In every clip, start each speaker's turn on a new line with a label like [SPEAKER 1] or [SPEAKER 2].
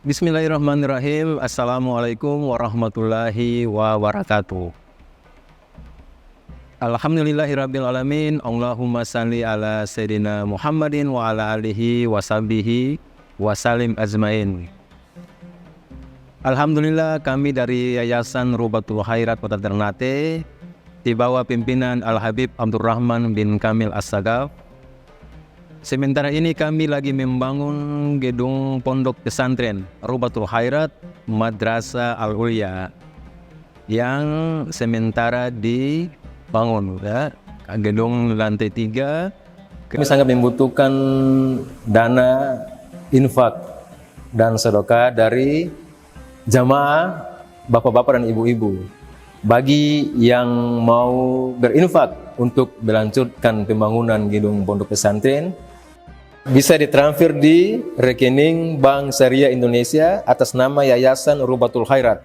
[SPEAKER 1] Bismillahirrahmanirrahim. Assalamualaikum warahmatullahi wabarakatuh. Alhamdulillahirrabbilalamin. Allahumma salli ala Sayyidina Muhammadin wa ala alihi wa sahbihi wa salim azmain. Alhamdulillah, kami dari Yayasan Rubatul Khairat Kota Ternate di bawah pimpinan Al-Habib Abdurrahman bin Kamil As-Sagaf. Sementara ini kami lagi membangun gedung pondok pesantren Rubatul Khairat Madrasah Al-Ulya yang sementara dibangun, ya. Gedung lantai 3. Kami sangat membutuhkan dana infak dan sedekah dari jamaah bapak-bapak dan ibu-ibu. Bagi yang mau berinfak untuk melanjutkan pembangunan gedung pondok pesantren, bisa ditransfer di rekening Bank Syariah Indonesia atas nama Yayasan Rubatul Khairat.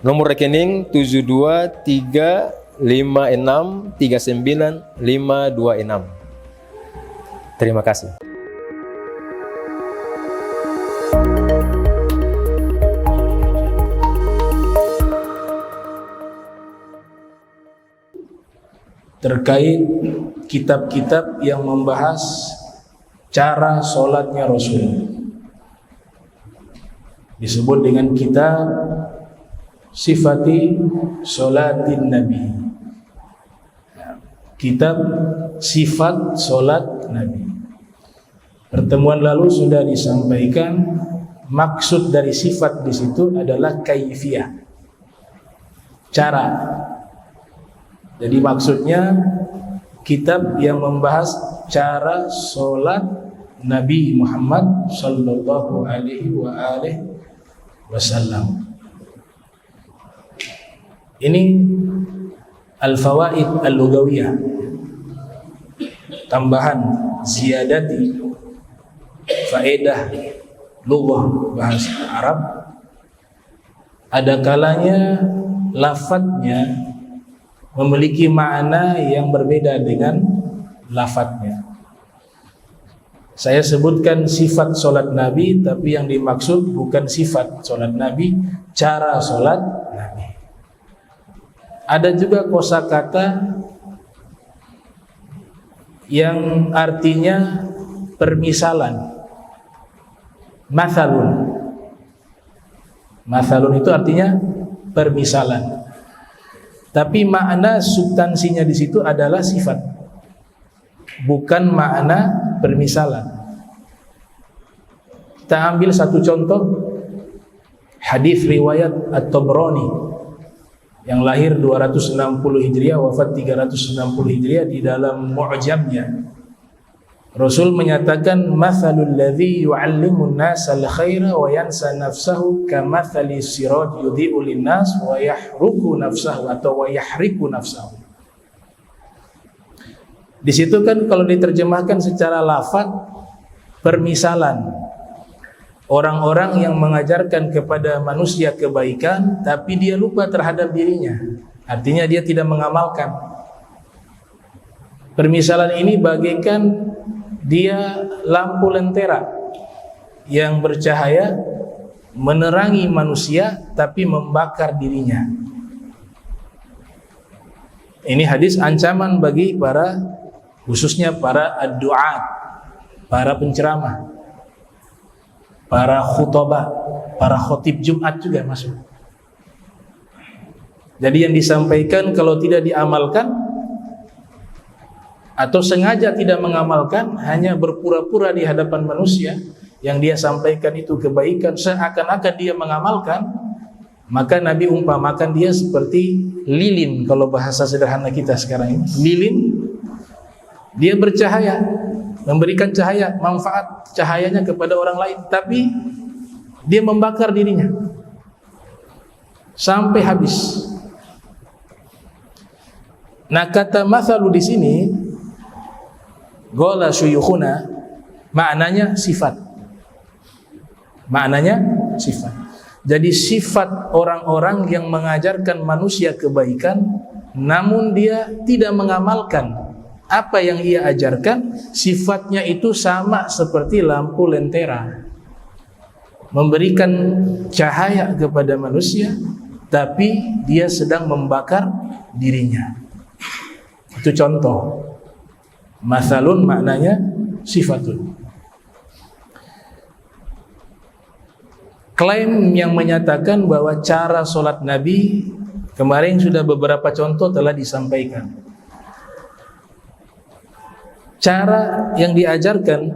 [SPEAKER 1] Nomor rekening 723563956. Terima kasih.
[SPEAKER 2] Terkait kitab-kitab yang membahas cara sholatnya Rasul, disebut dengan kitab Sifati Sholatin Nabi, kitab sifat sholat Nabi. Pertemuan lalu sudah disampaikan maksud dari sifat di situ adalah kaifiyah, cara. Jadi maksudnya kitab yang membahas cara sholat Nabi Muhammad sallallahu alaihi wasallam. Ini al-fawaid al-lugawiyah, tambahan ziyadati faedah lughah bahasa Arab. Ada kalanya lafadznya memiliki makna yang berbeda dengan lafadznya. Saya sebutkan sifat sholat Nabi, tapi yang dimaksud bukan sifat sholat Nabi, cara sholat Nabi. Ada juga kosakata yang artinya permisalan. Mathalun. Mathalun itu artinya permisalan. Tapi makna substansinya di situ adalah sifat, bukan makna permisalan. Kita ambil satu contoh hadis riwayat At-Tabrani yang lahir 260 Hijriah, wafat 360 Hijriah. Di dalam Mu'jamnya Rasul menyatakan, mathalul ladzi yu'allimun nasa al-khaira wa yansa nafsahu kamathali siraj yudhi'u lin-nas wa yahruku nafsahu atau wa yahriku nafsahu. Di situ kan kalau diterjemahkan secara lafaz permisalan orang-orang yang mengajarkan kepada manusia kebaikan tapi dia lupa terhadap dirinya. Artinya dia tidak mengamalkan. Permisalan ini bagaikan dia lampu lentera yang bercahaya menerangi manusia tapi membakar dirinya. Ini hadis ancaman bagi para, khususnya para ad-du'at, para penceramah, para khutbah, para khotib Jumat juga masuk. Jadi yang disampaikan kalau tidak diamalkan atau sengaja tidak mengamalkan, hanya berpura-pura di hadapan manusia, yang dia sampaikan itu kebaikan seakan-akan dia mengamalkan, maka Nabi umpamakan dia seperti lilin. Kalau bahasa sederhana kita sekarang ini, lilin, dia bercahaya, memberikan cahaya, manfaat cahayanya kepada orang lain, tapi dia membakar dirinya sampai habis. Nah, kata mathalu di sini gola syuyukhuna, maknanya sifat. Maknanya sifat. Jadi sifat orang-orang yang mengajarkan manusia kebaikan namun dia tidak mengamalkan apa yang ia ajarkan, sifatnya itu sama seperti lampu lentera. memberikan cahaya kepada manusia, tapi dia sedang membakar dirinya. Itu contoh. Mathalun maknanya sifatun. Klaim yang menyatakan bahwa cara sholat Nabi, kemarin sudah beberapa contoh telah disampaikan. Cara yang diajarkan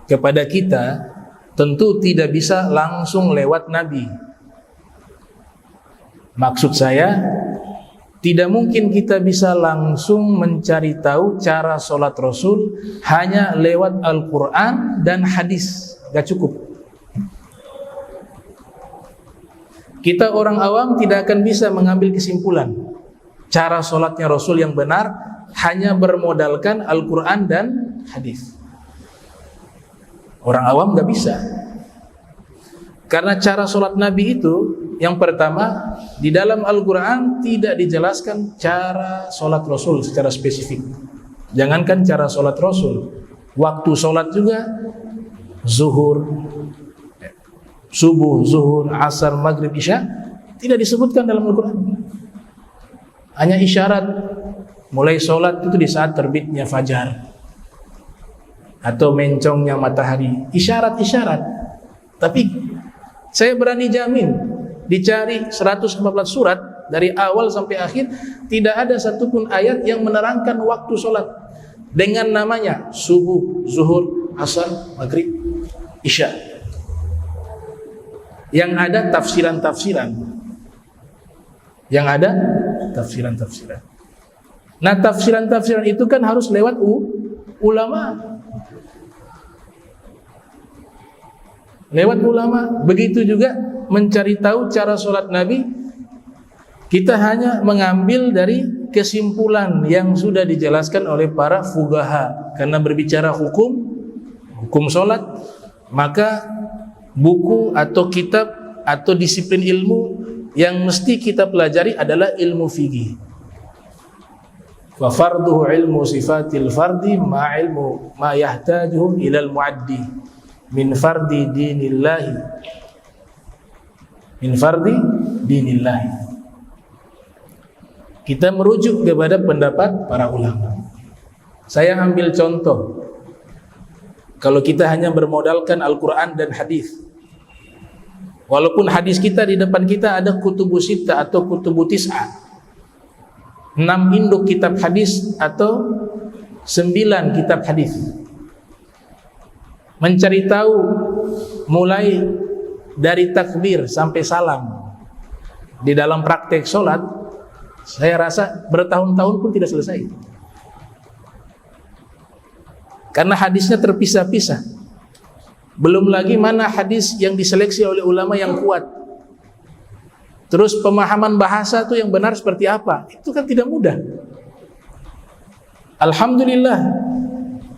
[SPEAKER 2] kepada kita tentu tidak bisa langsung lewat Nabi. Maksud saya, tidak mungkin kita bisa langsung mencari tahu cara sholat Rasul hanya lewat Al-Quran dan hadis. Gak cukup. Kita orang awam tidak akan bisa mengambil kesimpulan cara sholatnya Rasul yang benar hanya bermodalkan Al-Quran dan hadis. Orang awam gak bisa. Karena cara sholat Nabi itu, yang pertama, di dalam Al-Quran tidak dijelaskan cara sholat Rasul secara spesifik. Jangankan cara sholat Rasul, waktu sholat juga, zuhur, subuh, zuhur, asar, maghrib, isya, tidak disebutkan dalam Al-Quran. Hanya isyarat, mulai sholat itu di saat terbitnya fajar atau mencongnya matahari. Isyarat-isyarat. Tapi saya berani jamin, dicari 114 surat dari awal sampai akhir, tidak ada satupun ayat yang menerangkan waktu sholat dengan namanya subuh, zuhur, asar, maghrib, isya. Yang ada tafsiran-tafsiran. Yang ada tafsiran-tafsiran. Nah, tafsiran-tafsiran itu kan harus lewat ulama. Lewat ulama. Begitu juga mencari tahu cara sholat Nabi, kita hanya mengambil dari kesimpulan yang sudah dijelaskan oleh para fuqaha. Karena berbicara hukum sholat, maka buku atau kitab atau disiplin ilmu yang mesti kita pelajari adalah ilmu fikih. Wa farduhu ilmu sifatil fardi ma ilmu ma yahtajuhu ilal muaddi min fardi dinillahi, min fardi dinillahi. Kita merujuk kepada pendapat para ulama. Saya ambil contoh. Kalau kita hanya bermodalkan Al-Quran dan hadis, walaupun hadis kita di depan kita ada kutubu sittah atau kutubu tis'ah, 6 induk kitab hadis atau 9 kitab hadis, mencari tahu mulai dari takbir sampai salam di dalam praktek sholat, saya rasa bertahun-tahun pun tidak selesai. Karena hadisnya terpisah-pisah. Belum lagi mana hadis yang diseleksi oleh ulama yang kuat. Terus pemahaman bahasa itu yang benar seperti apa? Itu kan tidak mudah. Alhamdulillah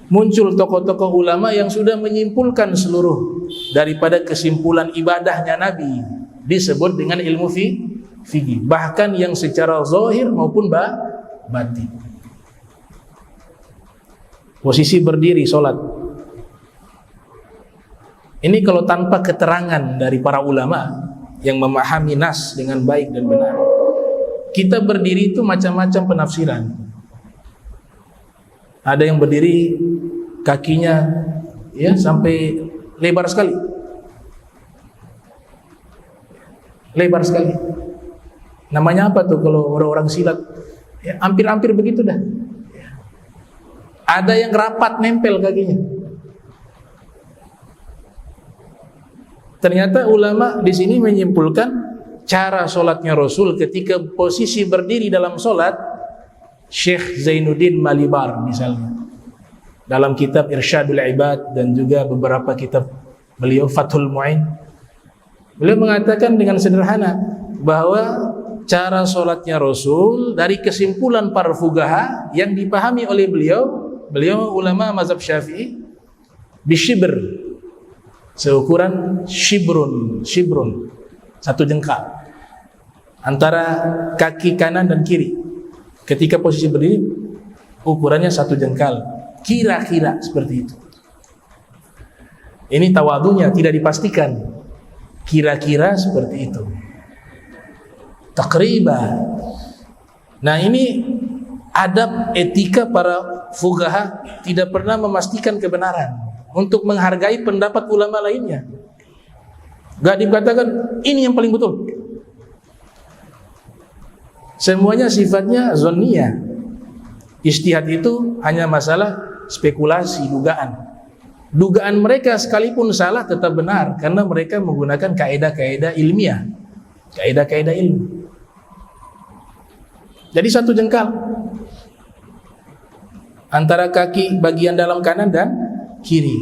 [SPEAKER 2] muncul tokoh-tokoh ulama yang sudah menyimpulkan seluruh daripada kesimpulan ibadahnya Nabi disebut dengan ilmu fikih. Bahkan yang secara zahir maupun batin. Posisi berdiri sholat. Ini kalau tanpa keterangan dari para ulama yang memahami nas dengan baik dan benar, kita berdiri itu macam-macam penafsiran. Ada yang berdiri kakinya ya sampai lebar sekali, lebar sekali. Namanya apa tuh kalau orang-orang silat? Ya, hampir-hampir begitu dah. Ada yang rapat nempel kakinya. Ternyata ulama di sini menyimpulkan cara sholatnya Rasul ketika posisi berdiri dalam sholat. Syekh Zainuddin Malibar misalnya, dalam kitab Irsyadul Ibad dan juga beberapa kitab beliau Fathul Mu'in, beliau mengatakan dengan sederhana bahwa cara sholatnya Rasul dari kesimpulan para fuqaha yang dipahami oleh beliau ulama mazhab Syafi'i, bisyibr, seukuran shibrun, satu jengkal antara kaki kanan dan kiri. Ketika posisi berdiri ukurannya satu jengkal, kira-kira seperti itu. Ini tawadhunya tidak dipastikan. Kira-kira seperti itu. Takriban. Nah, ini adab etika para fuqaha tidak pernah memastikan kebenaran untuk menghargai pendapat ulama lainnya. Gak dikatakan ini yang paling betul. Semuanya sifatnya zonniyah. Ijtihad itu hanya masalah spekulasi, dugaan. Dugaan mereka sekalipun salah tetap benar karena mereka menggunakan kaidah-kaidah ilmiah, kaidah-kaidah ilmu. Jadi satu jengkal antara kaki bagian dalam kanan dan kiri.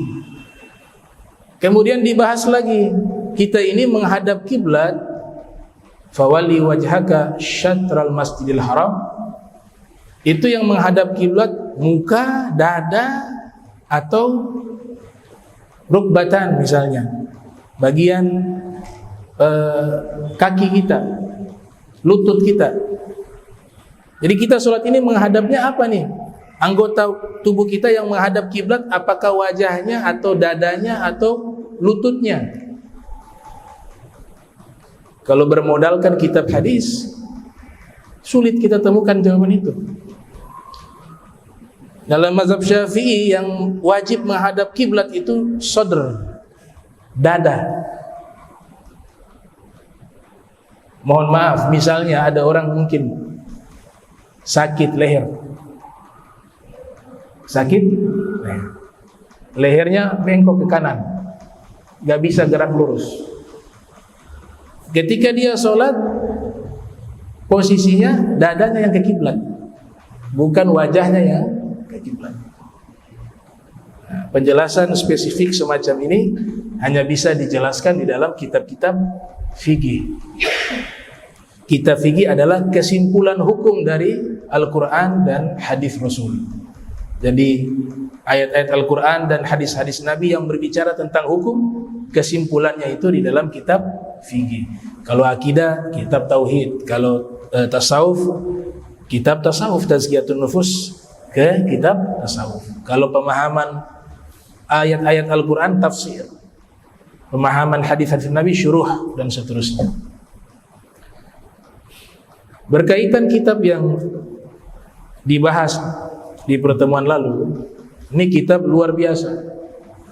[SPEAKER 2] Kemudian dibahas lagi, kita ini menghadap kiblat, fawali wajhaka syatral masjidil haram. Itu yang menghadap kiblat muka, dada, atau rukbatan misalnya, bagian kaki kita, lutut kita. Jadi kita sholat ini menghadapnya apa nih? Anggota tubuh kita yang menghadap kiblat, apakah wajahnya atau dadanya atau lututnya? Kalau bermodalkan kitab hadis, sulit kita temukan jawaban itu. Dalam mazhab Syafi'i yang wajib menghadap kiblat itu sadr, dada. Mohon maaf, misalnya ada orang mungkin sakit leher, lehernya bengkok ke kanan, gak bisa gerak lurus. Ketika dia sholat, posisinya dadanya yang ke kiblat, bukan wajahnya yang ke kiblat. Nah, penjelasan spesifik semacam ini hanya bisa dijelaskan di dalam kitab-kitab fikih. Kitab fikih adalah kesimpulan hukum dari Al-Quran dan hadis Rasul. Jadi ayat-ayat Al-Quran dan hadis-hadis Nabi yang berbicara tentang hukum, kesimpulannya itu di dalam kitab fikih. Kalau akidah, kitab tauhid. Kalau tasawuf, kitab tasawuf, tazkiyatun nufus, ke kitab tasawuf. Kalau pemahaman ayat-ayat Al-Quran, tafsir. Pemahaman hadis-hadis Nabi, syuruh, dan seterusnya. Berkaitan kitab yang dibahas di pertemuan lalu, ini kitab luar biasa.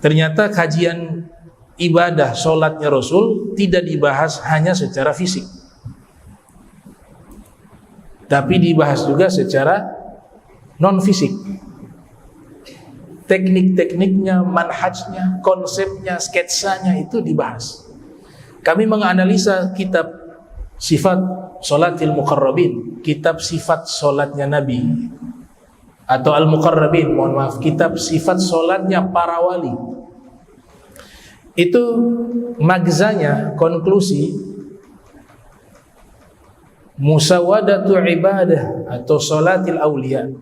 [SPEAKER 2] Ternyata kajian ibadah sholatnya Rasul tidak dibahas hanya secara fisik, tapi dibahas juga secara non fisik. Teknik-tekniknya, manhajnya, konsepnya, sketsanya itu dibahas. Kami menganalisa kitab Sifat Sholatil Muqarrabin, kitab sifat sholatnya Nabi, atau Al-Muqarrabin, mohon maaf, kitab sifat sholatnya para wali. Itu magzanya, konklusi, musawadatu ibadah atau sholatil awliya.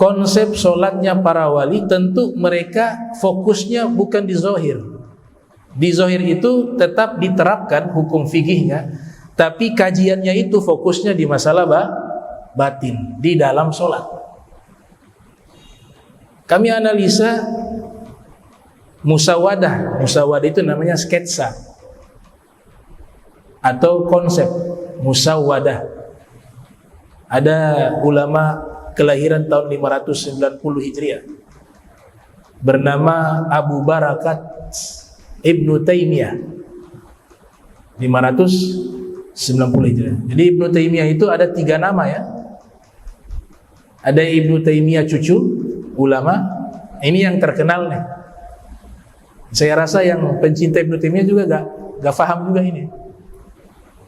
[SPEAKER 2] Konsep sholatnya para wali, tentu mereka fokusnya bukan di zohir. Di zohir itu tetap diterapkan hukum fikihnya, tapi kajiannya itu fokusnya di masalah batin, di dalam sholat. Kami analisa musawadah itu namanya sketsa atau konsep musawadah. Ada ulama kelahiran tahun 590 Hijriah bernama Abu Barakat Ibnu Taimiyah, 590 Hijriah. Jadi Ibnu Taimiyah itu ada 3 nama ya. Ada Ibnu Taimiyah cucu ulama, ini yang terkenal nih. Saya rasa yang pencinta Ibnu Taimiyah juga gak paham juga ini,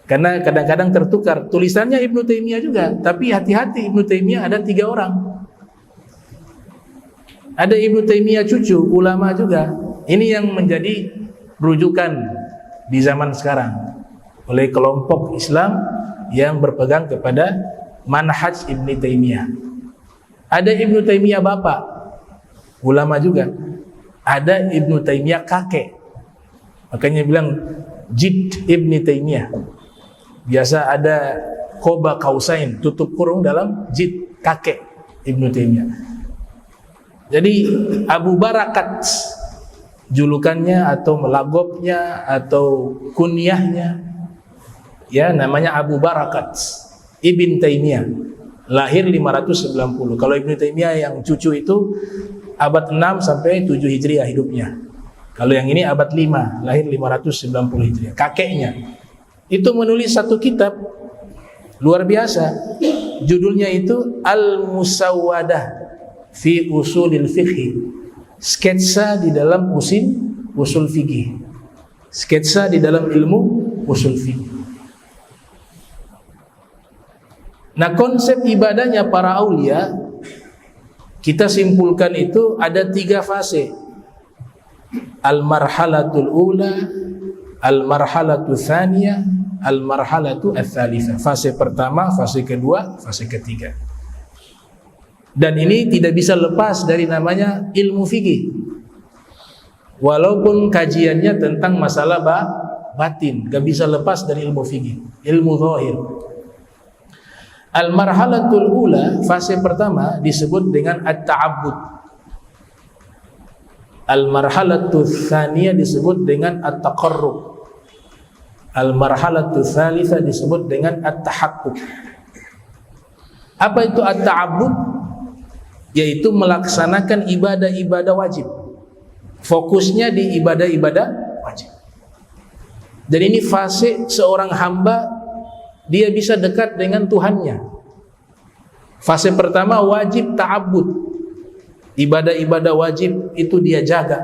[SPEAKER 2] karena kadang-kadang tertukar tulisannya Ibnu Taimiyah juga. Tapi hati-hati, Ibnu Taimiyah ada 3 orang. Ada Ibnu Taimiyah cucu ulama juga. Ini yang menjadi rujukan di zaman sekarang oleh kelompok Islam yang berpegang kepada manhaj Ibnu Taimiyah. Ada Ibnu Taimiyah bapak, ulama juga. Ada Ibnu Taimiyah kakek, makanya bilang Jid Ibnu Taimiyah. Biasa ada qoba kausain, tutup kurung dalam jid, kakek Ibnu Taimiyah. Jadi Abu Barakat julukannya atau melagopnya atau kunyahnya, ya, namanya Abu Barakat Ibn Taimiyah, lahir 590. Kalau Ibn Taimiyah yang cucu itu abad 6 sampai 7 Hijriah hidupnya. Kalau yang ini abad 5, lahir 590 Hijriah. Kakeknya itu menulis satu kitab luar biasa. Judulnya itu Al-Musawwadah fi Usulil Fiqh. Sketsa di dalam usul fikih. Sketsa di dalam ilmu usul fikih. Nah, konsep ibadahnya para aulia kita simpulkan itu ada 3 fase. Al-marhalatul ula, al-marhalatul tsaniyah, al-marhalatul ats-tsalitsah. Fase pertama, fase kedua, fase ketiga. Dan ini tidak bisa lepas dari namanya ilmu fikih. Walaupun kajiannya tentang masalah batin, gak bisa lepas dari ilmu fikih, ilmu zahir. Al-marhalatul ula, fase pertama disebut dengan at-ta'abbud. Al-marhalatul tsaniyah disebut dengan at-taqarrub. Al-marhalatul tsalitsah disebut dengan at-tahaqquq. Apa itu at-ta'abbud? Yaitu melaksanakan ibadah-ibadah wajib. Fokusnya di ibadah-ibadah wajib. Dan ini fase seorang hamba dia bisa dekat dengan Tuhannya. Fase pertama wajib ta'abbud. Ibadah-ibadah wajib itu dia jaga.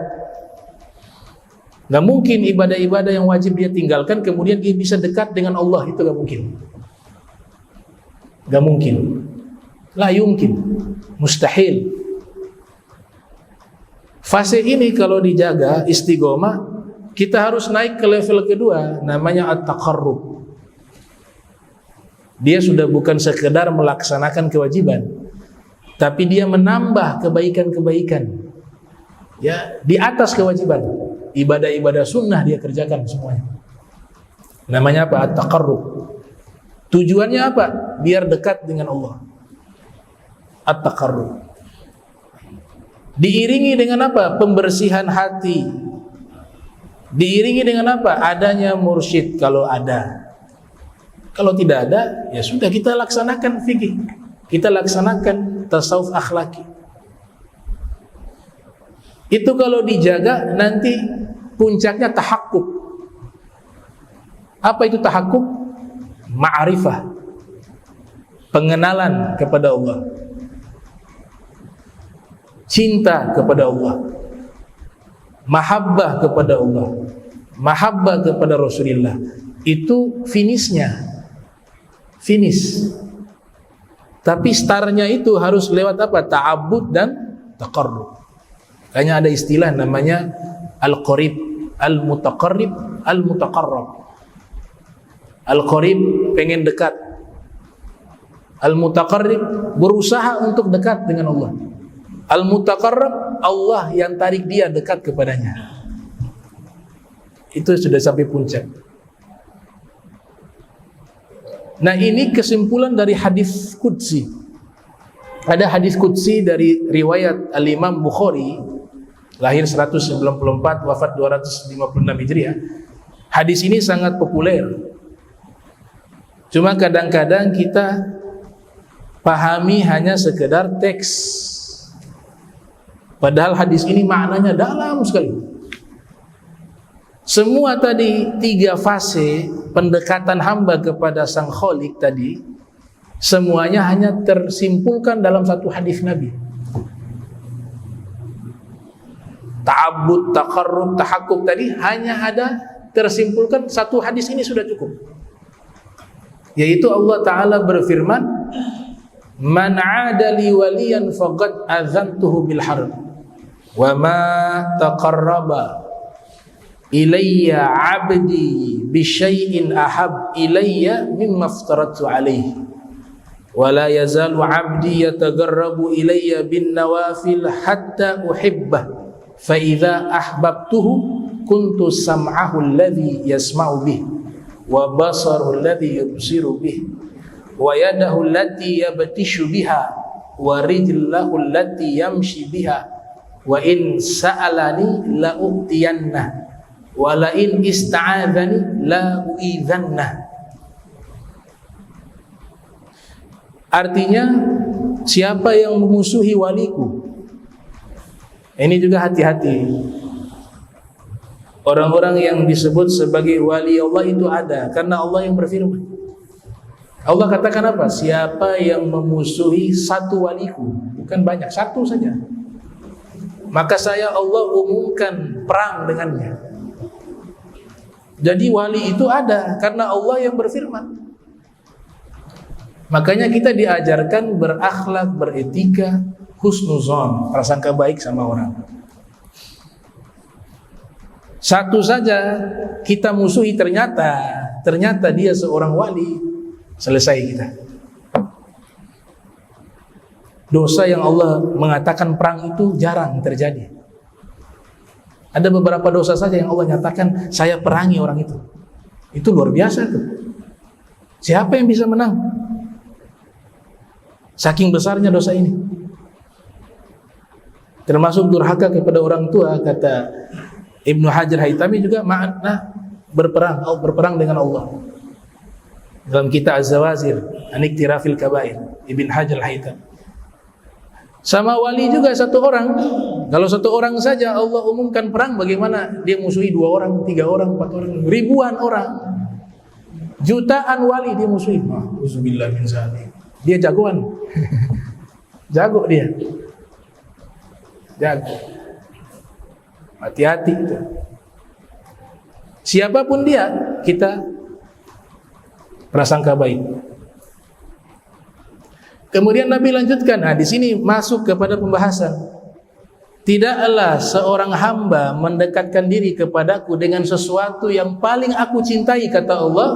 [SPEAKER 2] Gak mungkin ibadah-ibadah yang wajib dia tinggalkan kemudian dia bisa dekat dengan Allah, itu gak mungkin. Gak mungkin. La yumkin. Mustahil. Fase ini kalau dijaga istiqomah, kita harus naik ke level kedua, namanya at-taqarrub. Dia sudah bukan sekedar melaksanakan kewajiban, tapi dia menambah kebaikan-kebaikan, ya, di atas kewajiban. Ibadah-ibadah sunnah dia kerjakan semuanya. Namanya apa? At-taqarrub. Tujuannya apa? Biar dekat dengan Allah. At-taqarrub. Diiringi dengan apa? Pembersihan hati. Diiringi dengan apa? Adanya mursyid kalau ada. Kalau tidak ada, ya sudah, kita laksanakan fikih. Kita laksanakan tasawuf akhlaki. Itu kalau dijaga nanti puncaknya tahakkuk. Apa itu tahakkuk? Ma'rifah. Pengenalan kepada Allah. Cinta kepada Allah. Mahabbah kepada Allah. Mahabbah kepada Rasulullah. Itu finishnya. Finish. Tapi startnya itu harus lewat apa? Ta'abbud dan taqarrub. Kayaknya ada istilah namanya al-qarib, al-mutaqarrib, al-mutaqarrab. Al-qarib pengen dekat. Al-mutaqarrib berusaha untuk dekat dengan Allah. Al-mutaqarrab, Allah yang tarik dia dekat kepadanya. Itu sudah sampai puncak. Nah, ini kesimpulan dari hadis qudsi. Ada hadis qudsi dari riwayat Al-Imam Bukhari, lahir 194, wafat 256 Hijriah. Hadis ini sangat populer. Cuma kadang-kadang kita pahami hanya sekedar teks. Padahal hadis ini maknanya dalam sekali. Semua tadi 3 fase pendekatan hamba kepada Sang Khalik tadi, semuanya hanya tersimpulkan dalam satu hadis Nabi. Ta'abbud, taqarrub, tahakkuk tadi hanya ada tersimpulkan satu hadis ini sudah cukup. Yaitu Allah Ta'ala berfirman, "Man 'ada li waliyan faqad adzantuhu bil harb wa ma taqarraba ilayya 'abdi bi syai'in ahab ilayya mimma aftaratu alaihi wa la yazalu 'abdi yatagarrabu ilayya bin nawafil hatta uhibbah fa idza ahbabtuhu kuntu sam'ahu alladhi yasma'u bih wa basaruhu alladhi yubsiru bih wa yadahu allati yabtishu biha wa rijlahu allati yamshi biha wa in sa'alani la u'tiyanna wa la in ista'adzani la u'idzanna. Artinya siapa yang memusuhi waliku, ini juga hati-hati. Orang-orang yang disebut sebagai wali Allah itu ada karena Allah yang berfirman. Allah katakan apa? Siapa yang memusuhi satu waliku, bukan banyak, satu saja, maka saya Allah umumkan perang dengannya. Jadi wali itu ada karena Allah yang berfirman. Makanya kita diajarkan berakhlak, beretika, husnuzon, prasangka baik sama orang. Satu saja kita musuhi, ternyata dia seorang wali, selesai kita. Dosa yang Allah mengatakan perang itu jarang terjadi. Ada beberapa dosa saja yang Allah nyatakan saya perangi orang itu. Itu luar biasa tuh. Siapa yang bisa menang? Saking besarnya dosa ini. Termasuk durhaka kepada orang tua, kata Ibnu Hajar Haytami juga makna berperang dengan Allah. Dalam kitab Az-Zawazir an Iktirafil Kabair, Ibnu Hajar Haytami. Sama wali juga satu orang. Kalau satu orang saja Allah umumkan perang, bagaimana dia musuhi 2 orang, 3 orang, 4 orang, ribuan orang, jutaan wali dia musuhi. Auzubillah min zalik. Dia jagoan. Jago dia. Jago. Hati-hati itu. Siapapun dia, kita prasangka baik. Kemudian Nabi lanjutkan, di sini masuk kepada pembahasan. Tidaklah seorang hamba mendekatkan diri kepadaku dengan sesuatu yang paling aku cintai, kata Allah,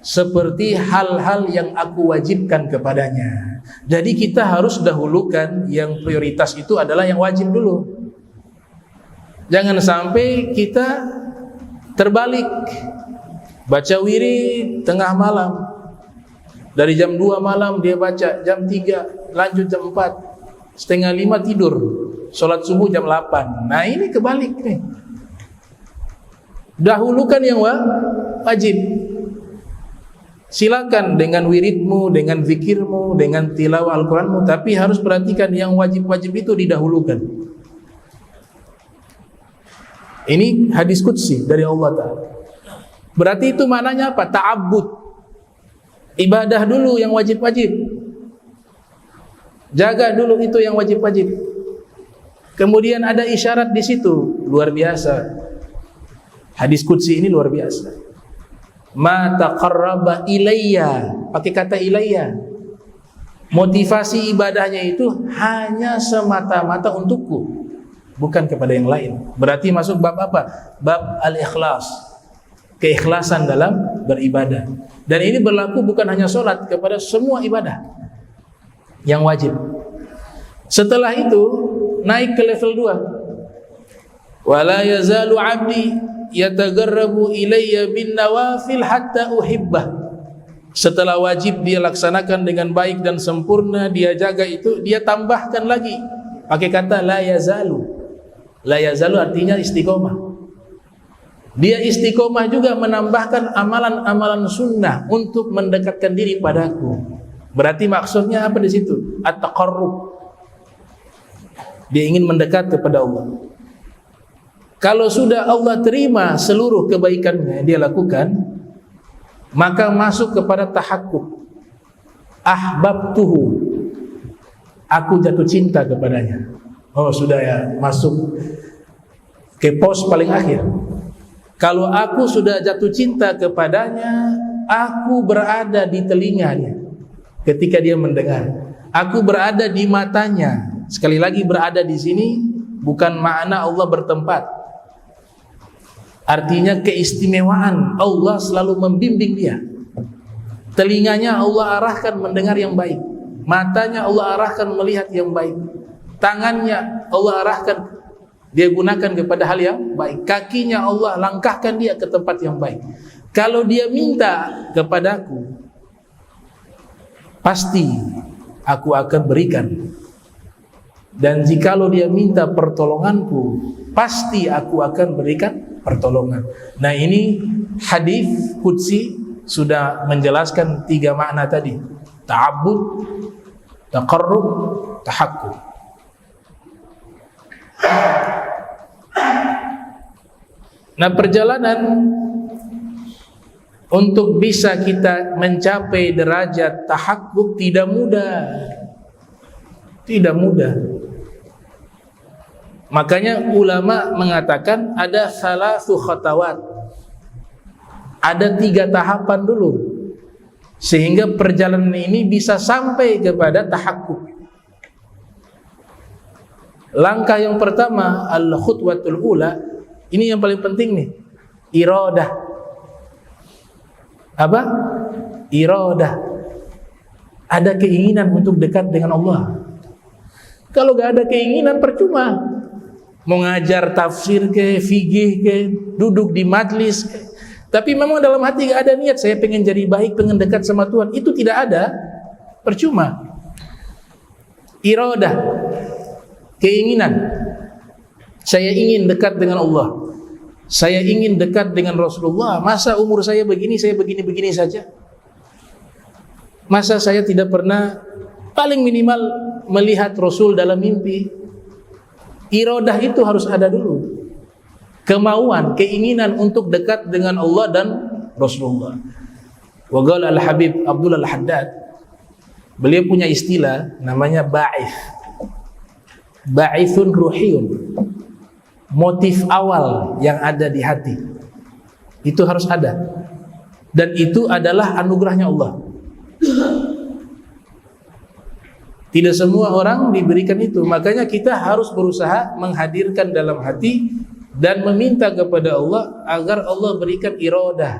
[SPEAKER 2] seperti hal-hal yang aku wajibkan kepadanya. Jadi kita harus dahulukan yang prioritas itu adalah yang wajib dulu. Jangan sampai kita terbalik, baca wirid tengah malam, dari jam 2 malam dia baca, jam 3 lanjut, jam 4, setengah 5 tidur, sholat subuh jam 8. Nah ini kebalik nih. Dahulukan yang wajib. Silakan dengan wiridmu, dengan zikirmu, dengan tilawah Al-Quranmu, tapi harus perhatikan yang wajib-wajib itu didahulukan. Ini hadis qudsi dari Allah Ta'ala. Berarti itu maknanya apa? Ta'abbud. Ibadah dulu yang wajib-wajib. Jaga dulu itu yang wajib-wajib. Kemudian ada isyarat di situ, luar biasa. Hadis qudsi ini luar biasa. Ma taqarraba ilayya, pakai kata ilayya. Motivasi ibadahnya itu hanya semata-mata untukku, bukan kepada yang lain. Berarti masuk bab apa? Bab al-ikhlas, keikhlasan dalam beribadah. Dan ini berlaku bukan hanya sholat, kepada semua ibadah yang wajib. Setelah itu naik ke level 2. Wala yazalu 'abdi yatagarrabu ilayya bin nawafil hatta uhibbah. Setelah wajib dia laksanakan dengan baik dan sempurna, dia jaga itu, dia tambahkan lagi pakai kata la yazalu. La yazalu artinya istiqomah. Dia istiqomah juga menambahkan amalan-amalan sunnah untuk mendekatkan diri padaku. Berarti maksudnya apa di situ? At-taqarrub. Dia ingin mendekat kepada Allah. Kalau sudah Allah terima seluruh kebaikannya dia lakukan, maka masuk kepada tahakkuk. Ahbabtuhu, aku jatuh cinta kepadanya. Oh sudah ya, masuk ke pos paling akhir. Kalau aku sudah jatuh cinta kepadanya, aku berada di telinganya ketika dia mendengar. Aku berada di matanya. Sekali lagi, berada di sini bukan makna Allah bertempat. Artinya keistimewaan, Allah selalu membimbing dia. Telinganya Allah arahkan mendengar yang baik, matanya Allah arahkan melihat yang baik, tangannya Allah arahkan dia gunakan kepada hal yang baik, kakinya Allah langkahkan dia ke tempat yang baik. Kalau dia minta kepadaku, pasti aku akan berikan. dan jikalau dia minta pertolonganku, pasti aku akan berikan pertolongan. Nah, ini hadis qudsi sudah menjelaskan 3 makna tadi: ta'abbud, taqarrub, tahakkuk. Nah, perjalanan untuk bisa kita mencapai derajat tahakkuk tidak mudah. Tidak mudah. Makanya ulama mengatakan ada salasu khatawat. Ada 3 tahapan dulu sehingga perjalanan ini bisa sampai kepada tahakkuk. Langkah yang pertama, al-khutwatul ula, ini yang paling penting nih, iradah. Apa? Iradah. Ada keinginan untuk dekat dengan Allah. Kalau gak ada keinginan, percuma. Mau ngajar tafsir ke, fikih ke, duduk di majlis ke, tapi memang dalam hati gak ada niat, saya pengen jadi baik, pengen dekat sama Tuhan, itu tidak ada, percuma. Iradah, keinginan. Saya ingin dekat dengan Allah, saya ingin dekat dengan Rasulullah. Masa umur saya begini begini saja? Masa saya tidak pernah paling minimal melihat Rasul dalam mimpi? Iradah itu harus ada dulu. Kemauan, keinginan untuk dekat dengan Allah dan Rasulullah. Wa qala al-Habib Abdul al-Haddad, beliau punya istilah namanya ba'ith. Ba'ithun ruhiyun. Motif awal yang ada di hati itu harus ada, dan itu adalah anugerahnya Allah. Tidak semua orang diberikan itu. Makanya kita harus berusaha menghadirkan dalam hati dan meminta kepada Allah agar Allah berikan iradah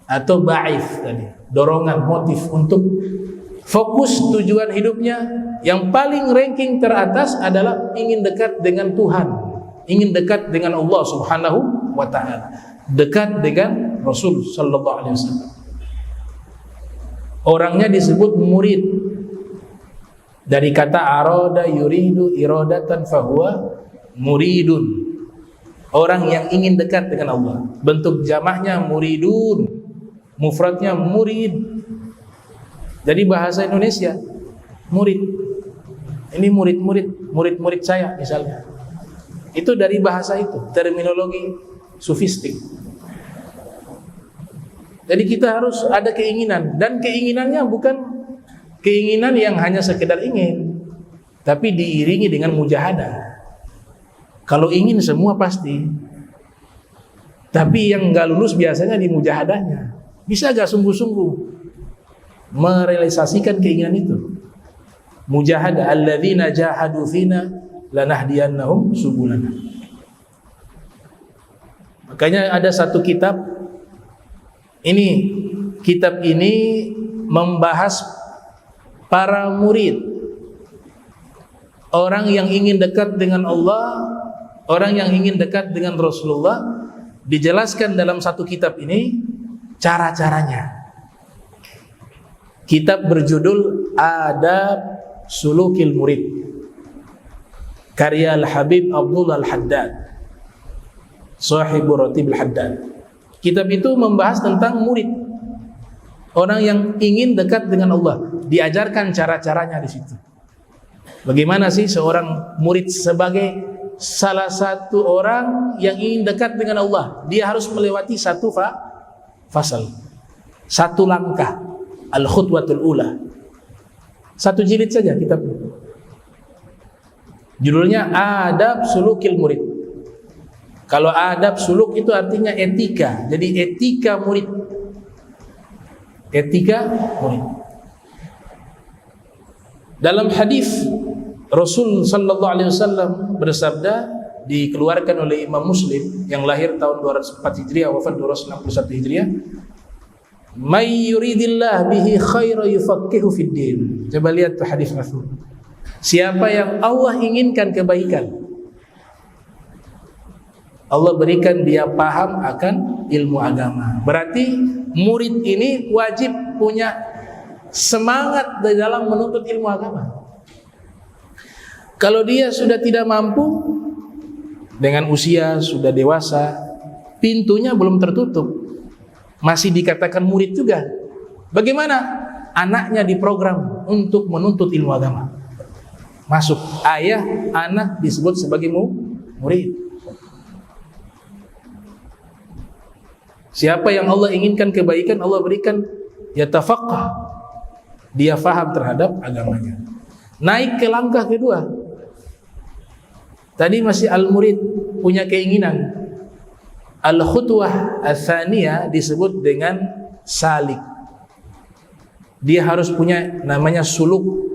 [SPEAKER 2] atau ba'ith tadi, dorongan, motif untuk fokus tujuan hidupnya. Yang paling ranking teratas adalah ingin dekat dengan Tuhan, ingin dekat dengan Allah Subhanahu wa ta'ala, dekat dengan Rasul sallallahu alaihi wasallam. Orangnya disebut murid dari kata arada yuridu iradatan fahuwa muridun. Orang yang ingin dekat dengan Allah. Bentuk jamahnya muridun, mufradnya murid. Jadi bahasa Indonesia murid. Ini murid-murid saya misalnya. Itu dari bahasa itu, terminologi sufistik. Jadi kita harus ada keinginan, dan keinginannya bukan keinginan yang hanya sekedar ingin, tapi diiringi dengan mujahadah. Kalau ingin semua pasti, tapi yang gak lulus biasanya di mujahadahnya. Bisa gak sungguh-sungguh merealisasikan keinginan itu? Mujahadah, alladzina jahadu fina lanahdiyannahum subulana. Makanya ada satu kitab, kitab ini membahas para murid, orang yang ingin dekat dengan Allah, orang yang ingin dekat dengan Rasulullah. Dijelaskan dalam satu kitab ini cara-caranya. Kitab berjudul Adab Sulukil Murid, karya Al-Habib Abdul al-Haddad, Sahibu Ratib al-Haddad. Kitab itu membahas tentang murid, orang yang ingin dekat dengan Allah. Diajarkan cara-caranya di situ. Bagaimana sih seorang murid sebagai salah satu orang yang ingin dekat dengan Allah? Dia harus melewati satu fasal, satu langkah, al-khutwatul ula. Satu jilid saja kitab. Judulnya Adab Sulukil Murid. Kalau adab suluk itu artinya etika. Jadi etika murid. Etika murid. Dalam hadis Rasul sallallahu alaihi wasallam bersabda, dikeluarkan oleh Imam Muslim yang lahir tahun 204 Hijriah, wafat 261 Hijriah, "May yuridillah bihi khaira yufaqihu fid din." Coba lihat tuh hadis Rasul. Siapa yang Allah inginkan kebaikan, Allah berikan dia paham akan ilmu agama. Berarti murid ini wajib punya semangat di dalam menuntut ilmu agama. Kalau dia sudah tidak mampu, dengan usia sudah dewasa, pintunya belum tertutup, masih dikatakan murid juga. Bagaimana? Anaknya diprogram untuk menuntut ilmu agama. Masuk, ayah, anak disebut sebagai murid. Siapa yang Allah inginkan kebaikan, Allah berikan yatafaqqah, dia faham terhadap agamanya. Naik ke langkah kedua. Tadi masih al-murid, punya keinginan. Al-khutwah ats-tsaniyah disebut dengan salik. Dia harus punya namanya suluk.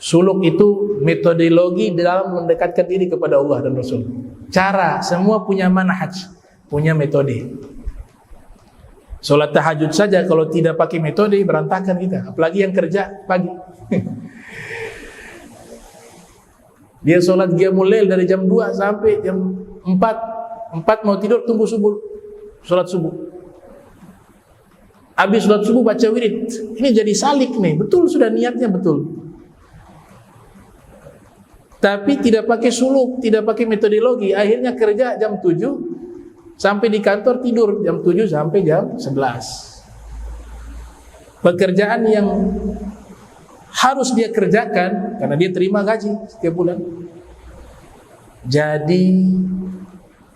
[SPEAKER 2] Suluk itu metodologi dalam mendekatkan diri kepada Allah dan Rasul. Cara, semua punya manhaj, punya metode. Sholat tahajud saja kalau tidak pakai metode berantakan kita, apalagi yang kerja pagi. Dia sholat qiyamul lail dari jam 2 sampai jam 4 mau tidur, tunggu subuh, sholat subuh. Habis sholat subuh baca wirid. Ini jadi salik nih, betul, sudah niatnya betul. Tapi tidak pakai suluk, tidak pakai metodologi. Akhirnya kerja jam 7 sampai di kantor tidur jam 7 sampai jam 11. Pekerjaan yang harus dia kerjakan karena dia terima gaji setiap bulan, jadi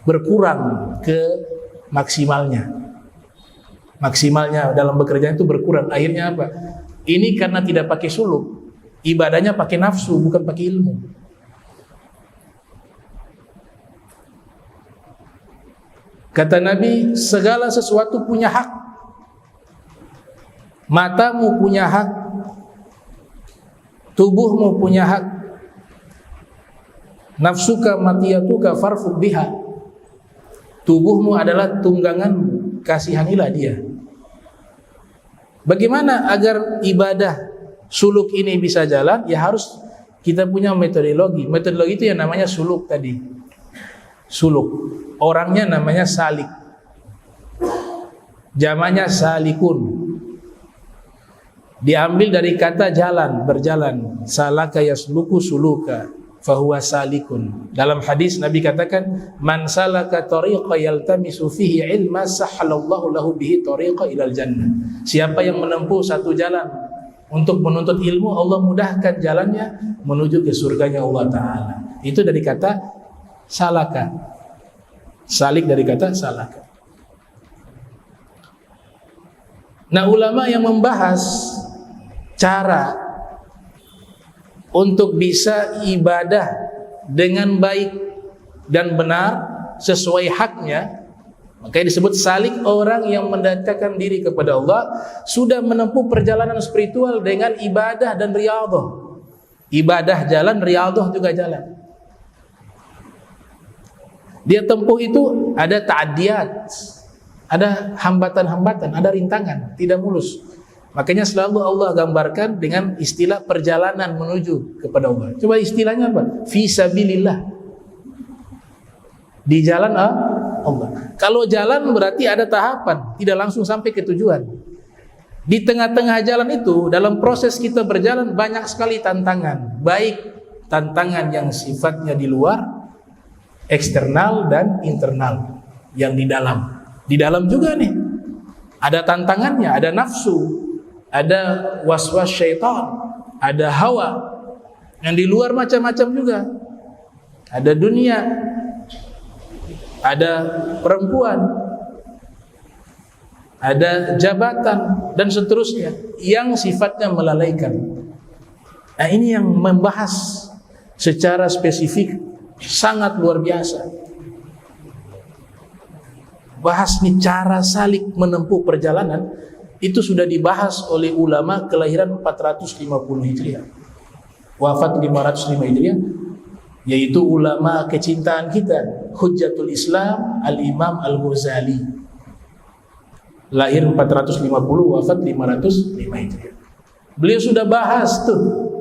[SPEAKER 2] berkurang ke maksimalnya. Maksimalnya dalam bekerja itu berkurang. Akhirnya apa? Ini karena tidak pakai suluk, ibadahnya pakai nafsu, bukan pakai ilmu. Kata Nabi, segala sesuatu punya hak. Matamu punya hak, tubuhmu punya hak. Nafsuka matiyatuka farfuk biha. Tubuhmu adalah tungganganmu, kasihanilah dia. Bagaimana agar ibadah suluk ini bisa jalan? Ya harus kita punya metodologi. Metodologi itu yang namanya suluk tadi. Suluk. Orangnya namanya salik. Jamannya salikun. Diambil dari kata jalan, berjalan. Salaka yasluku suluka fahuwa salikun. Dalam hadis Nabi katakan, man salaka tariqa yaltamisu fihi ilma sahhalallahu lahu bihi tariqa ilal jannah. Siapa yang menempuh satu jalan untuk menuntut ilmu, Allah mudahkan jalannya menuju ke surganya Allah Ta'ala. Itu dari kata salaka. Salik dari kata salaka. Nah, ulama yang membahas cara untuk bisa ibadah dengan baik dan benar sesuai haknya, makanya disebut salik, orang yang mendekatkan diri kepada Allah, sudah menempuh perjalanan spiritual dengan ibadah dan riyadhah. Ibadah jalan, riyadhah juga jalan. Dia tempuh itu ada ta'adiyat, ada hambatan-hambatan, ada rintangan, tidak mulus. Makanya selalu Allah gambarkan dengan istilah perjalanan menuju kepada Allah. Coba istilahnya apa? Fi sabilillah. Di jalan Allah. Kalau jalan berarti ada tahapan, tidak langsung sampai ke tujuan. Di tengah-tengah jalan itu, dalam proses kita berjalan banyak sekali tantangan. Baik tantangan yang sifatnya di luar, eksternal dan internal, yang di dalam. Di dalam juga nih ada tantangannya, ada nafsu, ada waswas syaitan, ada hawa. Yang di luar macam-macam juga. Ada dunia, ada perempuan, ada jabatan dan seterusnya yang sifatnya melalaikan. Nah, ini yang membahas secara spesifik sangat luar biasa. Bahas nih cara salik menempuh perjalanan, itu sudah dibahas oleh ulama kelahiran 450 Hijriah, wafat 505 Hijriah, yaitu ulama kecintaan kita, Hujjatul Islam Al-Imam Al-Ghazali, lahir 450, wafat 505 Hijriah. Beliau sudah bahas tuh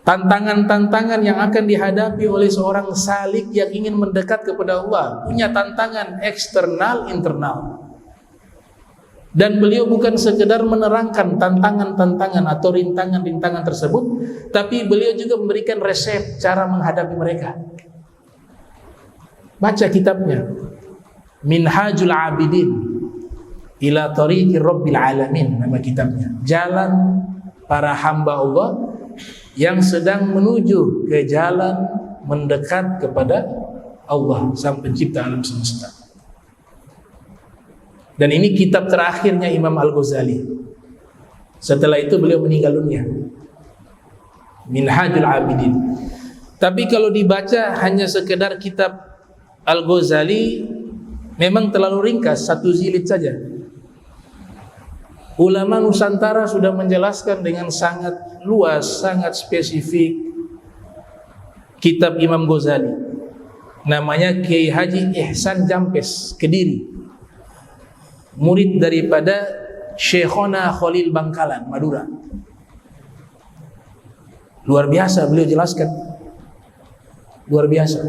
[SPEAKER 2] tantangan-tantangan yang akan dihadapi oleh seorang salik yang ingin mendekat kepada Allah. Punya tantangan eksternal, internal. Dan beliau bukan sekedar menerangkan tantangan-tantangan atau rintangan-rintangan tersebut, tapi beliau juga memberikan resep cara menghadapi mereka. Baca kitabnya, Minhajul Abidin ila Tariqir Rabbil Alamin, nama kitabnya. Jalan para hamba Allah yang sedang menuju ke jalan mendekat kepada Allah, Sang Pencipta alam semesta. Dan ini kitab terakhirnya Imam Al-Ghazali. Setelah itu beliau meninggal dunia. Minhajul Abidin. Tapi kalau dibaca hanya sekedar kitab Al-Ghazali, memang terlalu ringkas, 1 jilid saja. Ulama Nusantara sudah menjelaskan dengan sangat luas, sangat spesifik kitab Imam Ghazali. Namanya Kiai Haji Ihsan Jampes, Kediri. Murid daripada Syekhona Khalil Bangkalan, Madura. Luar biasa beliau jelaskan. Luar biasa.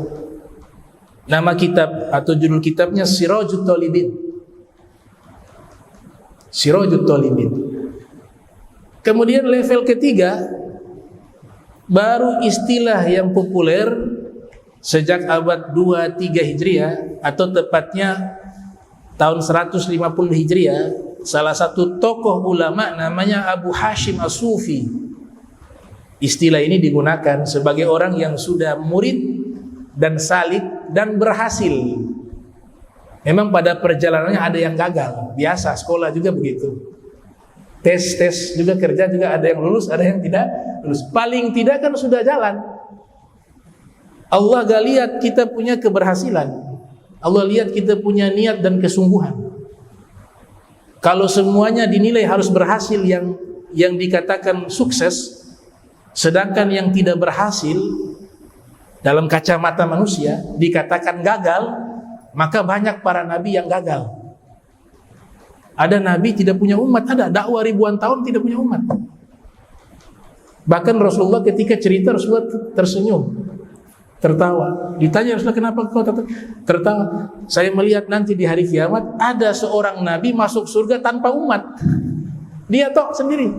[SPEAKER 2] Nama kitab atau judul kitabnya Sirajut Talibin. Sirajut Talibin. Kemudian level ketiga, baru istilah yang populer sejak abad 2-3 Hijriah atau tepatnya tahun 150 Hijriah, salah satu tokoh ulama namanya Abu Hashim As-Sufi. Istilah ini digunakan sebagai orang yang sudah murid dan salik dan berhasil. Memang pada perjalanannya ada yang gagal, biasa sekolah juga begitu. Tes juga, kerja juga, ada yang lulus, ada yang tidak lulus. Paling tidak kan sudah jalan. Allah gak lihat kita punya keberhasilan, Allah lihat kita punya niat dan kesungguhan. Kalau semuanya dinilai harus berhasil yang dikatakan sukses, sedangkan yang tidak berhasil dalam kacamata manusia dikatakan gagal, maka banyak para nabi yang gagal. Ada nabi tidak punya umat, ada dakwah ribuan tahun tidak punya umat. Bahkan Rasulullah ketika cerita, Rasulullah tersenyum, tertawa. Ditanya Rasulullah, kenapa kau tertawa? Saya melihat nanti di hari kiamat ada seorang nabi masuk surga tanpa umat. Dia tok sendiri.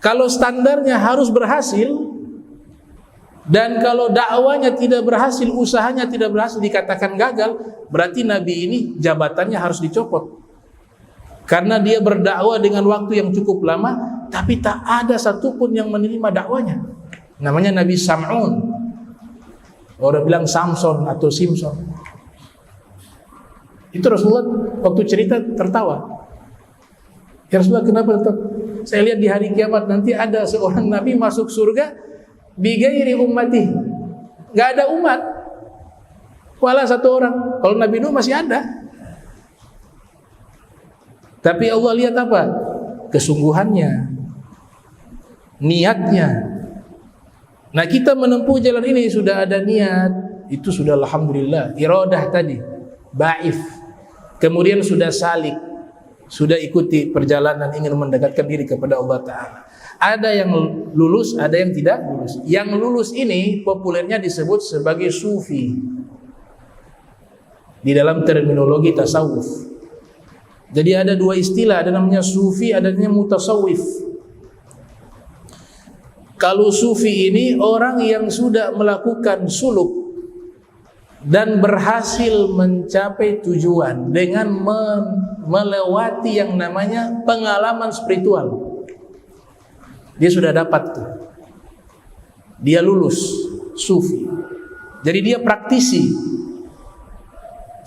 [SPEAKER 2] Kalau standarnya harus berhasil, dan kalau dakwanya tidak berhasil, usahanya tidak berhasil, dikatakan gagal, berarti nabi ini jabatannya harus dicopot. Karena dia berdakwah dengan waktu yang cukup lama, tapi tak ada satupun yang menerima dakwanya. Namanya Nabi Sam'un. Orang bilang Samson atau Simpson. Itu Rasulullah waktu cerita tertawa. Ya Rasulullah, kenapa tertawa? Saya lihat di hari kiamat nanti ada seorang nabi masuk surga bigairi ummati. Gak ada umat. Wala satu orang. Kalau Nabi Nuh masih ada. Tapi Allah lihat apa? Kesungguhannya, niatnya. Nah, kita menempuh jalan ini sudah ada niat, itu sudah alhamdulillah. Iradah tadi, ba'if. Kemudian sudah salik, sudah ikuti perjalanan ingin mendekatkan diri kepada Allah Ta'ala. Ada yang lulus, ada yang tidak lulus. Yang lulus ini populernya disebut sebagai sufi di dalam terminologi tasawuf. Jadi ada dua istilah, ada namanya sufi, ada namanya mutasawwif. Kalau sufi ini orang yang sudah melakukan suluk dan berhasil mencapai tujuan dengan melewati yang namanya pengalaman spiritual. Dia sudah dapat tuh. Dia lulus sufi. Jadi dia praktisi.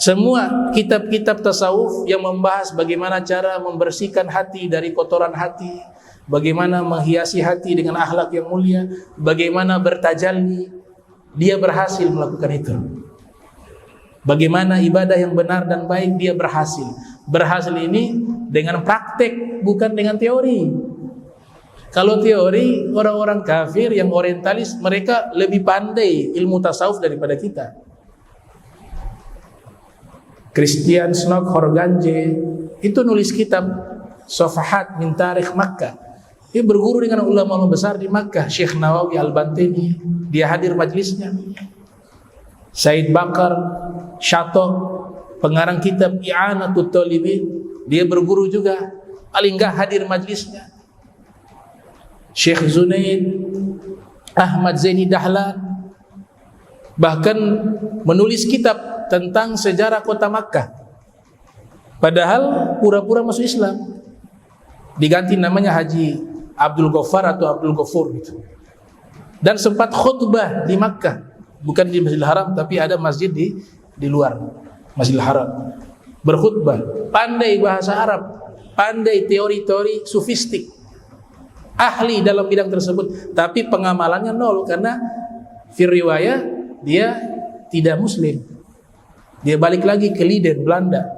[SPEAKER 2] Semua kitab-kitab tasawuf yang membahas bagaimana cara membersihkan hati dari kotoran hati, bagaimana menghiasi hati dengan akhlak yang mulia, bagaimana bertajalli, dia berhasil melakukan itu. Bagaimana ibadah yang benar dan baik, dia berhasil. Berhasil ini dengan praktek, bukan dengan teori. Kalau teori, orang-orang kafir yang orientalis, mereka lebih pandai ilmu tasawuf daripada kita. Christian Snok Horganje itu nulis kitab Safahat min Tarikh Makkah. Dia berguru dengan ulama besar di Makkah, Syekh Nawawi Al-Bantini, dia hadir majlisnya. Said Bakar, Syato, pengarang kitab I'anatut Talibin, dia berguru juga, paling enggak hadir majlisnya. Syekh Zunaid, Ahmad Zaini Dahlan, bahkan menulis kitab tentang sejarah kota Makkah. Padahal pura-pura masuk Islam. Diganti namanya Haji Abdul Ghaffar atau Abdul Ghafur gitu. Dan sempat khutbah di Makkah, bukan di Masjidil Haram, tapi ada masjid di luar Masjidil Haram. Berkhutbah, pandai bahasa Arab, pandai teori-teori sufistik, ahli dalam bidang tersebut, tapi pengamalannya nol karena fir riwayah dia tidak muslim. Dia balik lagi ke Leiden, Belanda.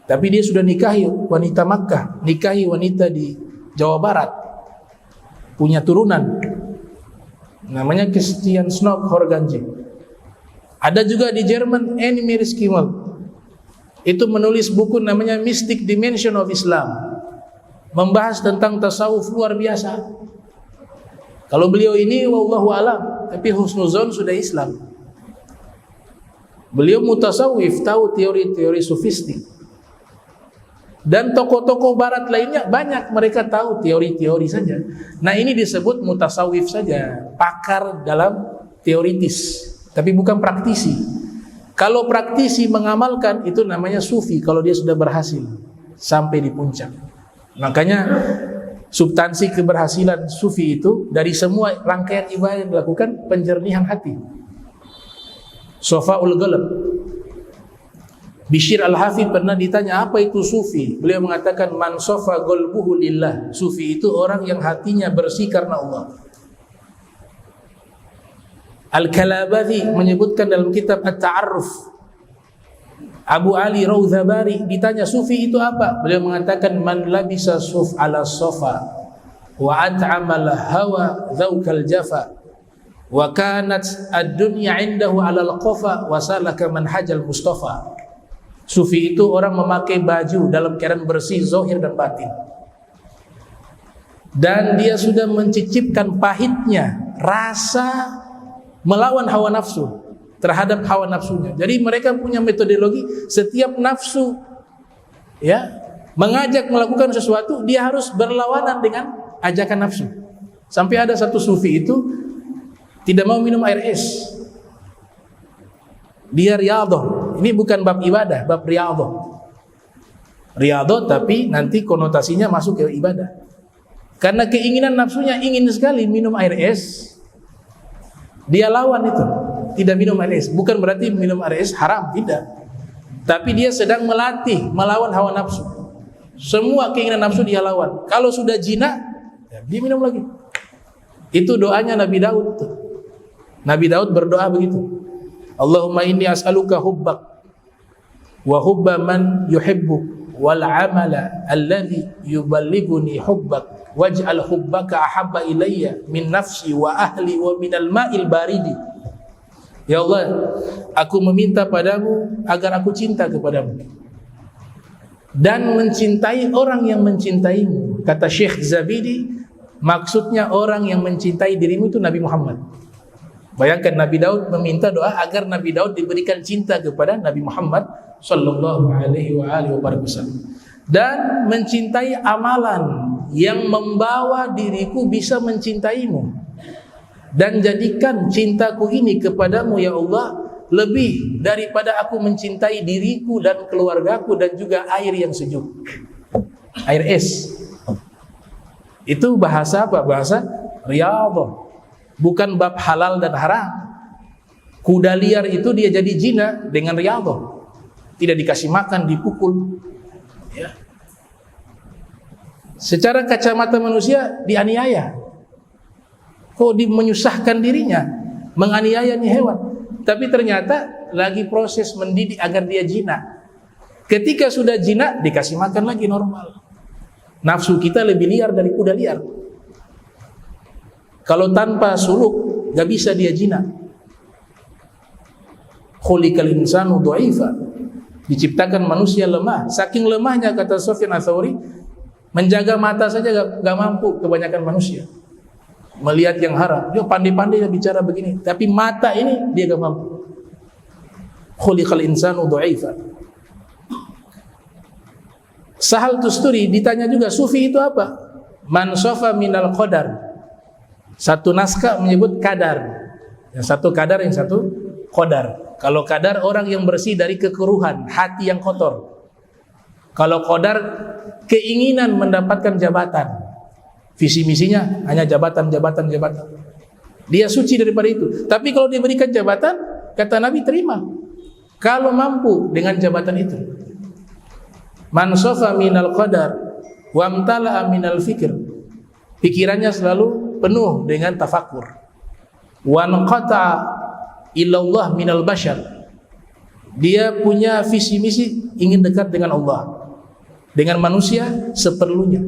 [SPEAKER 2] Tapi dia sudah nikahi wanita Makkah, nikahi wanita di Jawa Barat, punya turunan namanya Christian Snob Horganji. Ada juga di Jerman Emir Skimmel, itu menulis buku namanya Mystic Dimension of Islam, membahas tentang tasawuf luar biasa. Kalau beliau ini wallahu alam, tapi husnuzon sudah Islam. Beliau mutasawif, tahu teori-teori sufistik. Dan tokoh-tokoh barat lainnya banyak, mereka tahu teori-teori saja. Nah, ini disebut mutasawif saja, pakar dalam teoritis, tapi bukan praktisi. Kalau praktisi mengamalkan, itu namanya sufi kalau dia sudah berhasil sampai di puncak. Makanya substansi keberhasilan sufi itu dari semua rangkaian ibadah yang dilakukan, penjernihan hati. Sofaul Ghalab. Bishr Al-Hafidh pernah ditanya apa itu sufi. Beliau mengatakan man sofa qalbuhu lillah. Sufi itu orang yang hatinya bersih karena Allah. Al-Kalabati menyebutkan dalam kitab At-Ta'arruf, Abu Ali Rawzabari ditanya sufi itu apa? Beliau mengatakan man labisa suf ala sofa wa at'amal hawa dzauqal jafa wa kanat ad-dunya indahu ala al-qafa wa salaka manhajal mustafa. Sufi itu orang memakai baju dalam keadaan bersih zahir dan batin, dan dia sudah mencicipkan pahitnya rasa melawan hawa nafsu terhadap hawa nafsunya. Jadi mereka punya metodologi, setiap nafsu ya mengajak melakukan sesuatu, dia harus berlawanan dengan ajakan nafsu. Sampai ada satu sufi itu tidak mau minum air es. Dia riyadhah. Ini bukan bab ibadah, bab riyadhah. Riyadhah tapi nanti konotasinya masuk ke ibadah. Karena keinginan nafsunya ingin sekali minum air es, dia lawan itu, tidak minum air es. Bukan berarti minum air es haram, tidak. Tapi dia sedang melatih, melawan hawa nafsu. Semua keinginan nafsu dia lawan. Kalau sudah jina, ya dia minum lagi. Itu doanya Nabi Daud. Nabi Daud berdoa begitu. Allahumma inni as'aluka hubbak wa hubba man yuhibbuk wal amala alladhi yuballighuni hubbak waj'al hubbaka ahabba ilayya min nafsi wa ahli wa minal ma'il baridi. Ya Allah, aku meminta padamu agar aku cinta kepadamu dan mencintai orang yang mencintaimu. Kata Syekh Zabidi, maksudnya orang yang mencintai dirimu itu Nabi Muhammad. Bayangkan Nabi Daud meminta doa agar Nabi Daud diberikan cinta kepada Nabi Muhammad sallallahu alaihi wasallam, dan mencintai amalan yang membawa diriku bisa mencintaimu, dan jadikan cintaku ini kepadamu ya Allah lebih daripada aku mencintai diriku dan keluargaku dan juga air yang sejuk, air es. Itu bahasa apa? Bahasa riyadhah. Bukan bab halal dan haram. Kuda liar itu dia jadi jina dengan riyadhah. Tidak dikasih makan, dipukul ya. Secara kacamata manusia dianiaya. Kok menyusahkan dirinya, menganiaya nih hewan. Tapi ternyata lagi proses mendidik agar dia jina. Ketika sudah jina, dikasih makan lagi normal. Nafsu kita lebih liar dari kuda liar. Kalau tanpa suluk, gak bisa dia jina. Khuliqal insanu dha'ifa. Diciptakan manusia lemah. Saking lemahnya, kata Sufyan Ats-Tsauri, menjaga mata saja gak mampu kebanyakan manusia. Melihat yang haram. Dia pandai-pandai bicara begini, tapi mata ini dia gak mampu. Khuliqal insanu dha'ifa. Sahal Tusturi ditanya juga, sufi itu apa? Man sofa minal qadar. Satu naskah menyebut kadar. Yang satu kadar, yang satu qadar. Kalau kadar orang yang bersih dari kekeruhan, hati yang kotor. Kalau qadar keinginan mendapatkan jabatan. Visi misinya hanya jabatan. Dia suci daripada itu. Tapi kalau diberikan jabatan, kata Nabi terima. Kalau mampu dengan jabatan itu. Man sofa minal qadar wamtala'a minal fikr. Pikirannya selalu penuh dengan tafakur. Wa naqata'a illallah minal bashar. Dia punya visi misi ingin dekat dengan Allah, dengan manusia seperlunya.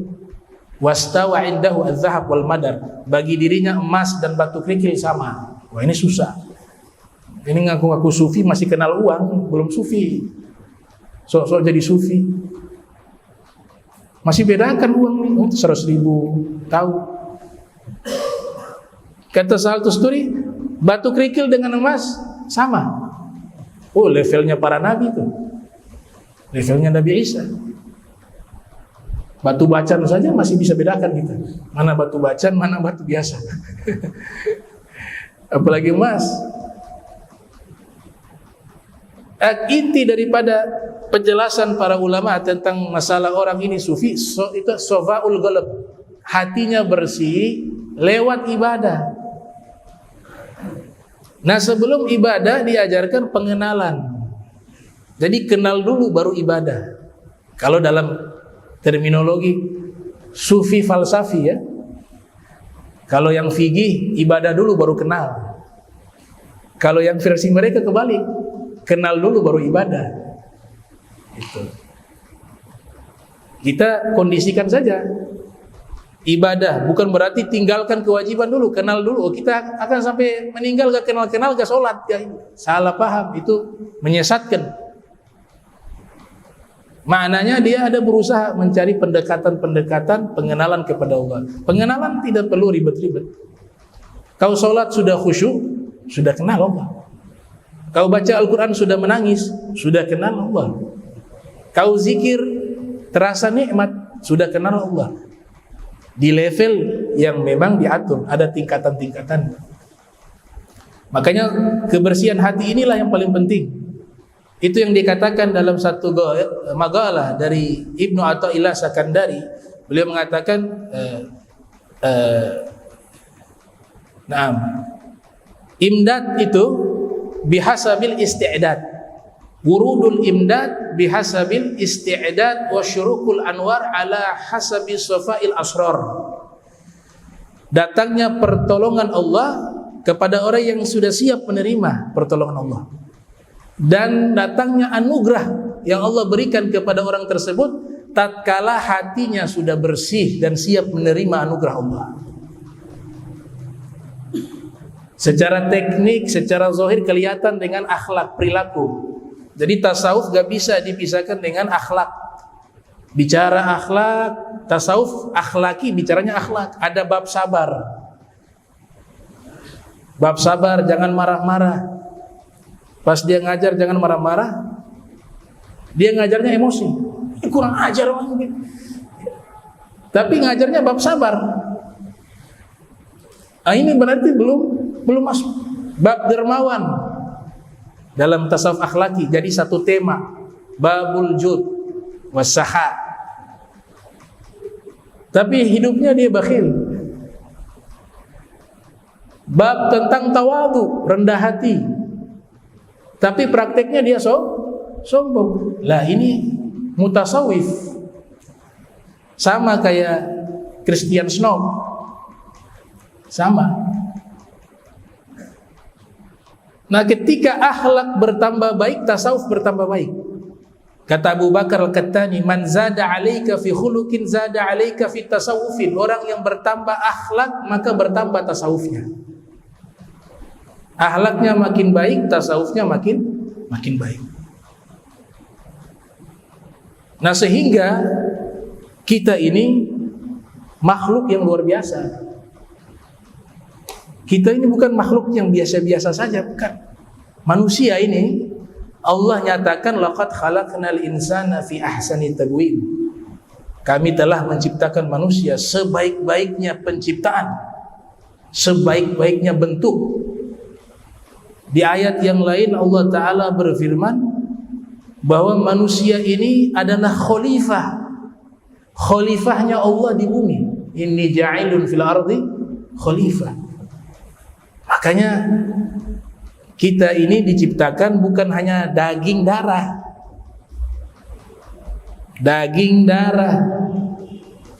[SPEAKER 2] Wastawa indahu az-zahab wal madar. Bagi dirinya emas dan batu kerikil sama. Wah, ini susah. Ini ngaku-ngaku sufi masih kenal uang, belum sufi. Sok-sok jadi sufi. Masih bedakan uang nih, 100.000 tahu. Kata Sahal Tusturi, batu kerikil dengan emas sama. Oh, levelnya para nabi tuh. Levelnya Nabi Isa. Batu bacan saja masih bisa bedakan kita. Mana batu bacan, mana batu biasa. Apalagi emas. Inti daripada penjelasan para ulama tentang masalah orang ini sufi, itu sofaul qalb. Hatinya bersih lewat ibadah. Nah, sebelum ibadah diajarkan pengenalan. Jadi kenal dulu baru ibadah. Kalau dalam terminologi sufi falsafi ya. Kalau yang fikih ibadah dulu baru kenal. Kalau yang versi mereka kebalik, kenal dulu baru ibadah. Itu. Kita kondisikan saja. Ibadah bukan berarti tinggalkan kewajiban dulu, kenal dulu. Kita akan sampai meninggal gak kenal-kenal gak sholat ya. Salah paham, itu menyesatkan. Maknanya dia ada berusaha mencari pendekatan-pendekatan pengenalan kepada Allah. Pengenalan tidak perlu ribet-ribet. Kau sholat sudah khusyuk, sudah kenal Allah. Kau baca Al-Quran sudah menangis, sudah kenal Allah. Kau zikir terasa nikmat, sudah kenal Allah. Di level yang memang diatur, ada tingkatan-tingkatan. Makanya kebersihan hati inilah yang paling penting. Itu yang dikatakan dalam satu maqalah dari Ibnu Athaillah Sakandari. Beliau mengatakan imdad itu bihasabil isti'dad. Wurudul imdad bihasabil isti'dad wa syurukul anwar ala hasabi safail asrar. Datangnya pertolongan Allah kepada orang yang sudah siap menerima pertolongan Allah. Dan datangnya anugerah yang Allah berikan kepada orang tersebut tatkala hatinya sudah bersih dan siap menerima anugerah Allah. Secara teknik, secara zahir kelihatan dengan akhlak, perilaku. Jadi tasawuf gak bisa dipisahkan dengan akhlak. Bicara akhlak, tasawuf akhlaki, bicaranya akhlak. Ada bab sabar. Bab sabar, jangan marah-marah. Pas dia ngajar jangan marah-marah. Dia ngajarnya emosi. Kurang ajar orang ini. Tapi ngajarnya bab sabar. Nah, ini berarti belum masuk. Bab dermawan dalam tasawuf akhlaki jadi satu tema. Babul jud wasaha. Tapi hidupnya dia bakhil. Bab tentang tawadu, rendah hati. Tapi prakteknya dia sombong. Lah ini mutasawif. Sama kayak Christian snob. Sama. Nah, ketika akhlak bertambah baik, tasawuf bertambah baik. Kata Abu Bakar Al-Qattani, man zada 'alaika fi khuluqin zada 'alaika fi tasawufin. Orang yang bertambah akhlak maka bertambah tasawufnya. Akhlaknya makin baik, tasawufnya makin baik. Nah, sehingga kita ini makhluk yang luar biasa. Kita ini bukan makhluk yang biasa-biasa saja, bukan. Manusia ini Allah nyatakan laqad khalaqnal insana fi ahsani taqwim. Kami telah menciptakan manusia sebaik-baiknya penciptaan, sebaik-baiknya bentuk. Di ayat yang lain Allah Ta'ala berfirman bahwa manusia ini adalah khalifah, khalifahnya Allah di bumi. Inni ja'ilun fil ardi khalifah. Makanya kita ini diciptakan bukan hanya daging darah,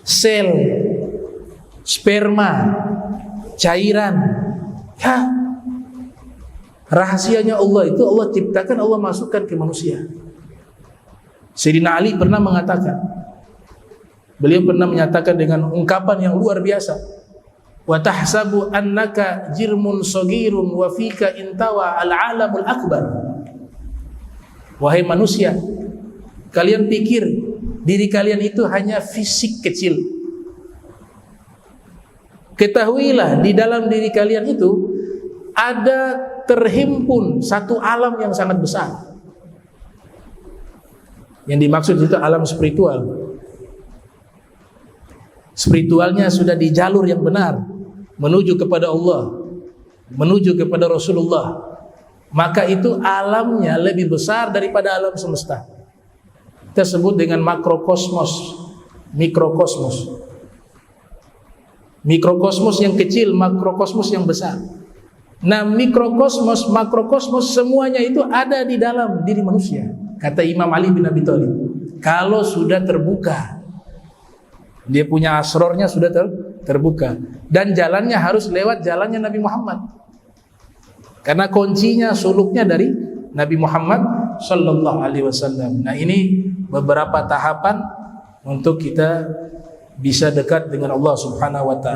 [SPEAKER 2] sel, sperma, cairan. Ya, rahasianya Allah itu Allah ciptakan, Allah masukkan ke manusia. Sayyidina Ali pernah mengatakan, beliau pernah menyatakan dengan ungkapan yang luar biasa, wa tahsabu annaka jirmun sagirun wa fika intawa al-alamul akbar. Wahai manusia, kalian pikir diri kalian itu hanya fisik kecil. Ketahuilah di dalam diri kalian itu ada terhimpun satu alam yang sangat besar. Yang dimaksud itu alam spiritual. Spiritualnya sudah di jalur yang benar, menuju kepada Allah, menuju kepada Rasulullah. Maka itu alamnya lebih besar daripada alam semesta. Kita sebut dengan makrokosmos, mikrokosmos. Mikrokosmos yang kecil, makrokosmos yang besar. Nah, mikrokosmos, makrokosmos semuanya itu ada di dalam diri manusia. Kata Imam Ali bin Abi Thalib, kalau sudah terbuka, dia punya asrornya sudah terbuka, dan jalannya harus lewat jalannya Nabi Muhammad. Karena kuncinya, suluknya dari Nabi Muhammad sallallahu alaihi wasallam. Nah, ini beberapa tahapan untuk kita bisa dekat dengan Allah Subhanahu wa taala.